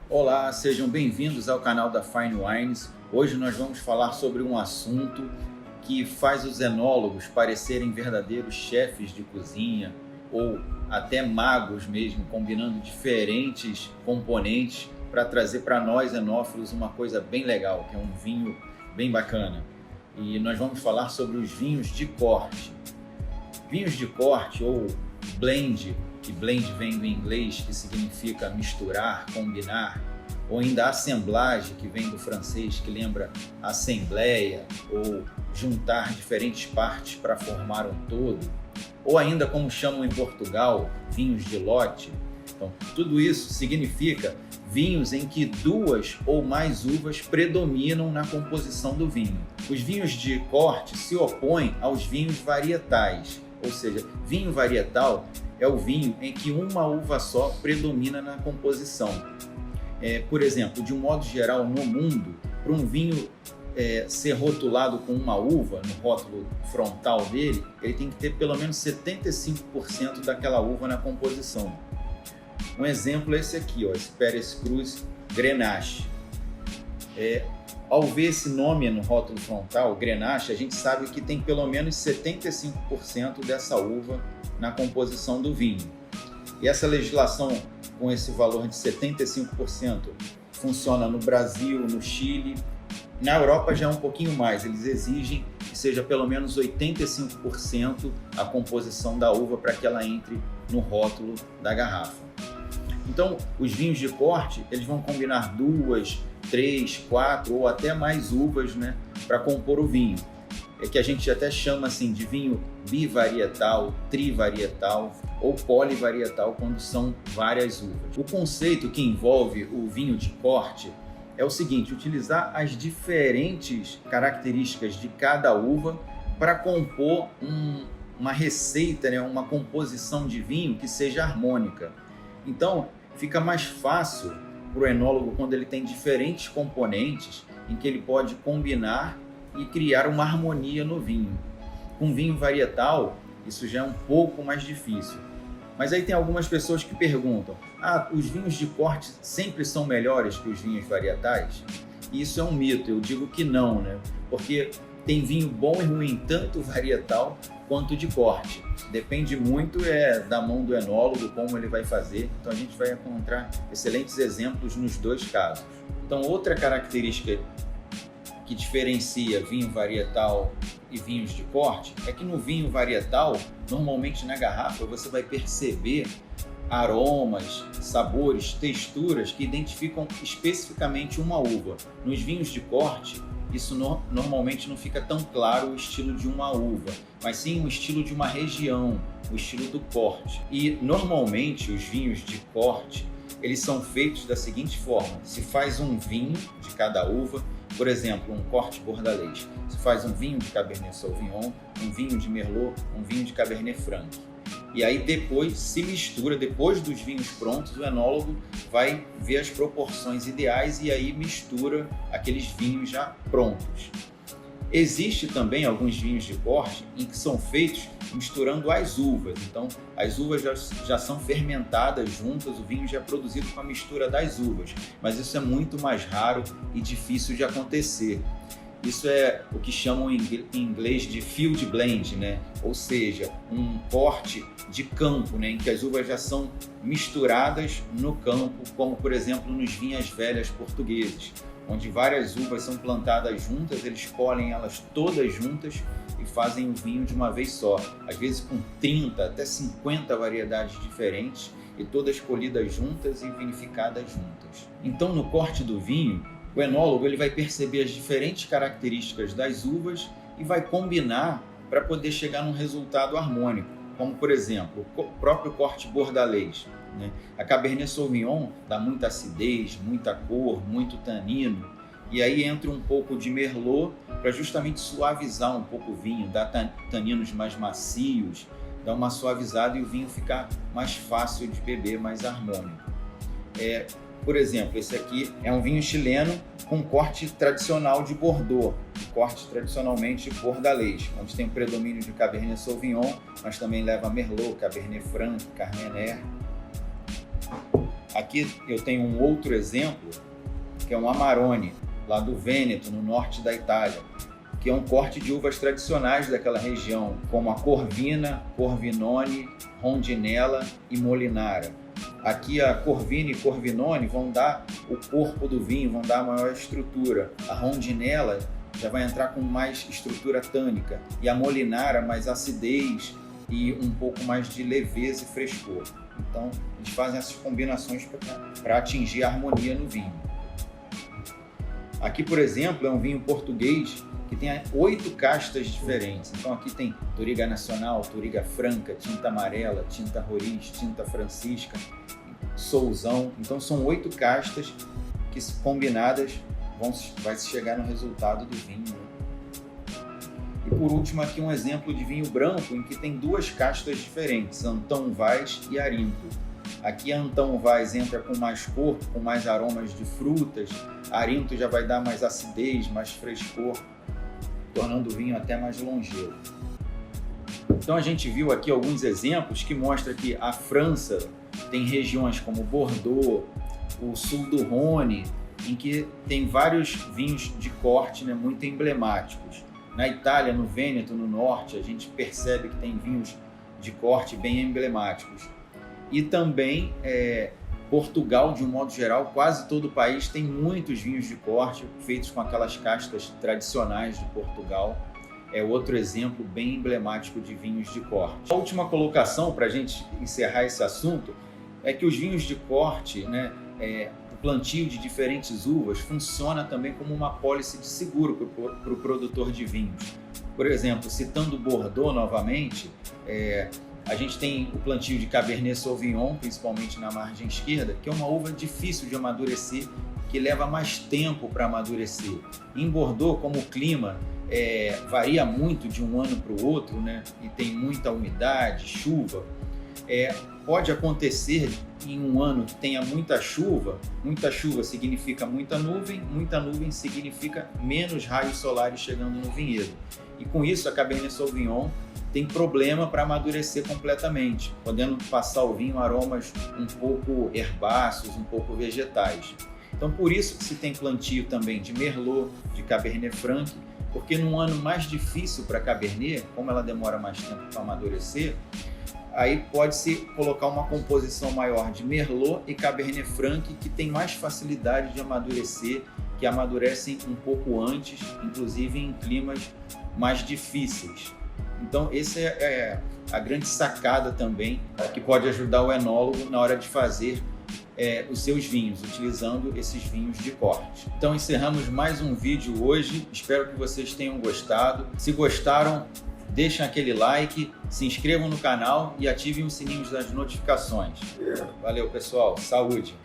Olá, sejam bem-vindos ao canal da Fine Wines. Hoje nós vamos falar sobre um assunto que faz os enólogos parecerem verdadeiros chefes de cozinha ou até magos mesmo, combinando diferentes componentes para trazer para nós enófilos uma coisa bem legal, que é um vinho bem bacana. E nós vamos falar sobre os vinhos de corte. Vinhos de corte ou blend, que blend vem do inglês, que significa misturar, combinar, ou ainda assemblage, que vem do francês, que lembra assembleia, ou juntar diferentes partes para formar um todo, ou ainda como chamam em Portugal, vinhos de lote. Então, tudo isso significa vinhos em que duas ou mais uvas predominam na composição do vinho. Os vinhos de corte se opõem aos vinhos varietais, ou seja, vinho varietal é o vinho em que uma uva só predomina na composição. Por exemplo, de um modo geral no mundo, para um vinho ser rotulado com uma uva, no rótulo frontal dele, ele tem que ter pelo menos 75% daquela uva na composição. Um exemplo é esse aqui, esse Pérez Cruz Grenache. Ao ver esse nome no rótulo frontal, Grenache, a gente sabe que tem pelo menos 75% dessa uva na composição do vinho. E essa legislação com esse valor de 75% funciona no Brasil, no Chile. Na Europa já é um pouquinho mais, eles exigem que seja pelo menos 85% a composição da uva para que ela entre no rótulo da garrafa. Então, os vinhos de corte, eles vão combinar 2, 3, 4 ou até mais uvas, né, para compor o vinho. É que a gente até chama assim de vinho bivarietal, trivarietal ou polivarietal quando são várias uvas. O conceito que envolve o vinho de corte é o seguinte: utilizar as diferentes características de cada uva para compor uma receita, né, uma composição de vinho que seja harmônica. Então, fica mais fácil para o enólogo quando ele tem diferentes componentes em que ele pode combinar e criar uma harmonia no vinho. Com vinho varietal, isso já é um pouco mais difícil. Mas aí tem algumas pessoas que perguntam: os vinhos de corte sempre são melhores que os vinhos varietais? E isso é um mito, eu digo que não, né? Porque tem vinho bom e ruim, tanto varietal quanto de corte. Depende muito da mão do enólogo, como ele vai fazer. Então a gente vai encontrar excelentes exemplos nos dois casos. Então, outra característica que diferencia vinho varietal e vinhos de corte é que no vinho varietal, normalmente na garrafa, você vai perceber aromas, sabores, texturas que identificam especificamente uma uva. Nos vinhos de corte, isso normalmente não fica tão claro o estilo de uma uva, mas sim o estilo de uma região, o estilo do corte. E normalmente os vinhos de corte, eles são feitos da seguinte forma: se faz um vinho de cada uva, por exemplo, um corte bordalês, se faz um vinho de Cabernet Sauvignon, um vinho de Merlot, um vinho de Cabernet Franc. E aí depois se mistura, depois dos vinhos prontos, o enólogo vai ver as proporções ideais e aí mistura aqueles vinhos já prontos. Existe também alguns vinhos de corte em que são feitos misturando as uvas. Então, as uvas já são fermentadas juntas, o vinho já é produzido com a mistura das uvas. Mas isso é muito mais raro e difícil de acontecer. Isso é o que chamam em inglês de field blend, né? Ou seja, um corte de campo, né? Em que as uvas já são misturadas no campo, como por exemplo nos vinhas velhas portugueses, onde várias uvas são plantadas juntas, eles colhem elas todas juntas e fazem o vinho de uma vez só, às vezes com 30 até 50 variedades diferentes e todas colhidas juntas e vinificadas juntas. Então, no corte do vinho, o enólogo ele vai perceber as diferentes características das uvas e vai combinar para poder chegar num resultado harmônico, como por exemplo o próprio corte bordalês, né? A Cabernet Sauvignon dá muita acidez, muita cor, muito tanino, e aí entra um pouco de Merlot para justamente suavizar um pouco o vinho, dar taninos mais macios, dar uma suavizada e o vinho ficar mais fácil de beber, mais harmônico. Por exemplo, esse aqui é um vinho chileno com corte tradicional de Bordeaux, corte tradicionalmente bordalês, onde tem o predomínio de Cabernet Sauvignon, mas também leva Merlot, Cabernet Franc, Carmener. Aqui eu tenho um outro exemplo, que é um Amarone, lá do Vêneto, no norte da Itália, que é um corte de uvas tradicionais daquela região, como a Corvina, Corvinone, Rondinella e Molinara. Aqui a Corvina e Corvinone vão dar o corpo do vinho, vão dar a maior estrutura. A Rondinella já vai entrar com mais estrutura tânica e a Molinara mais acidez e um pouco mais de leveza e frescor. Então eles fazem essas combinações para atingir a harmonia no vinho. Aqui, por exemplo, é um vinho português que tem 8 castas diferentes. Então aqui tem Touriga Nacional, Touriga Franca, Tinta Amarela, Tinta Roriz, Tinta Francisca, Sousão. Então são 8 castas que combinadas vai se chegar no resultado do vinho, né? E por último aqui um exemplo de vinho branco em que tem 2 castas diferentes, Antão Vaz e Arinto. Aqui a Antão Vaz entra com mais corpo, com mais aromas de frutas, Arinto já vai dar mais acidez, mais frescor, tornando o vinho até mais longevo. Então a gente viu aqui alguns exemplos que mostram que a França tem regiões como Bordeaux, o sul do Rhône, em que tem vários vinhos de corte, né, muito emblemáticos. Na Itália, no Vêneto, no norte, a gente percebe que tem vinhos de corte bem emblemáticos. E também Portugal, de um modo geral, quase todo o país tem muitos vinhos de corte feitos com aquelas castas tradicionais de Portugal. É outro exemplo bem emblemático de vinhos de corte. A última colocação para a gente encerrar esse assunto é que os vinhos de corte, né, o plantio de diferentes uvas funciona também como uma pólice de seguro para o produtor de vinhos. Por exemplo, citando Bordeaux novamente, a gente tem o plantio de Cabernet Sauvignon, principalmente na margem esquerda, que é uma uva difícil de amadurecer, que leva mais tempo para amadurecer. Em Bordeaux, como o clima varia muito de um ano para o outro, né, e tem muita umidade, chuva, pode acontecer em um ano que tenha muita chuva significa muita nuvem significa menos raios solares chegando no vinhedo. E com isso a Cabernet Sauvignon tem problema para amadurecer completamente, podendo passar o vinho aromas um pouco herbáceos, um pouco vegetais. Então por isso que se tem plantio também de Merlot, de Cabernet Franc, porque num ano mais difícil para a Cabernet, como ela demora mais tempo para amadurecer, aí pode-se colocar uma composição maior de Merlot e Cabernet Franc, que tem mais facilidade de amadurecer, que amadurecem um pouco antes, inclusive em climas mais difíceis. Então essa é a grande sacada também, que pode ajudar o enólogo na hora de fazer os seus vinhos, utilizando esses vinhos de corte. Então encerramos mais um vídeo hoje, espero que vocês tenham gostado. Se gostaram, deixem aquele like, se inscrevam no canal e ativem os sininhos das notificações. Valeu pessoal, saúde!